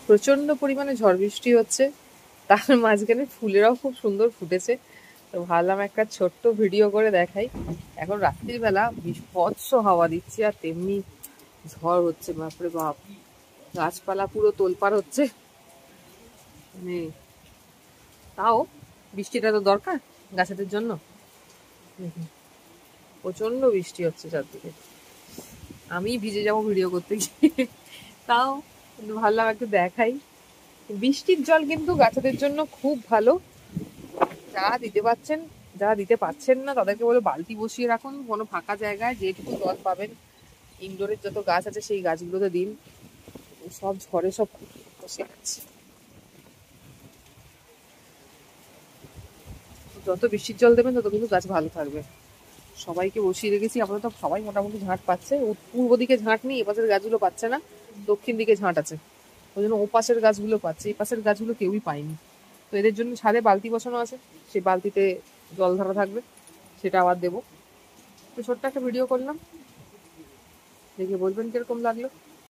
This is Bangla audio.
প্রচন্ড পরিমাণে ঝড় বৃষ্টি হচ্ছে, তার মাঝখানে ফুলেরাও খুব সুন্দর ফুটেছে। তো ভাবলাম একটা ছোট্ট ভিডিও করে দেখাই। এখন রাত্রির বেলা বিভৎস হাওয়া দিচ্ছে আর তেমনি ঝড় হচ্ছে, বাপরে বাপ, গাছপালা পুরো তোলপাড় হচ্ছে। মানে তাও বৃষ্টিটা তো দরকার গাছেদের জন্য। প্রচন্ড বৃষ্টি হচ্ছে চারদিকে, আমি ভিজে যাবো ভিডিও করতে গিয়ে, তাও ভাবলাম একটু দেখাই। বৃষ্টির জল কিন্তু গাছেদের জন্য খুব ভালো। যারা দিতে পারছেন, যারা দিতে পারছেন না তাদেরকে বলে বালতি বসিয়ে রাখুন কোনো ফাঁকা জায়গায়, যেটুকু জল পাবেন ইনডোরের যত গাছ আছে সেই গাছগুলোতে দিন। সব ঝড়ে সব বসে যাচ্ছে। যত বৃষ্টির জল দেবেন তত কিন্তু গাছ ভালো থাকবে। সবাইকে বসিয়ে রেখেছি, আপাতত সবাই মোটামুটি ঝাঁট পাচ্ছে। পূর্ব দিকে ঝাঁট নেই, এপাশের গাছগুলো পাচ্ছে না, দক্ষিণ দিকে ঝাঁট আছে, ওই জন্য ও পাশের গাছগুলো পাচ্ছে, এই পাশের গাছগুলো কেউই পায়নি। তো এদের জন্য ছাদে বালতি বসানো আছে, সেই বালতিতে জল ধরা থাকবে, সেটা আবার দেবো। তো ছোট্ট একটা ভিডিও করলাম, দেখে বলবেন কিরকম লাগলো।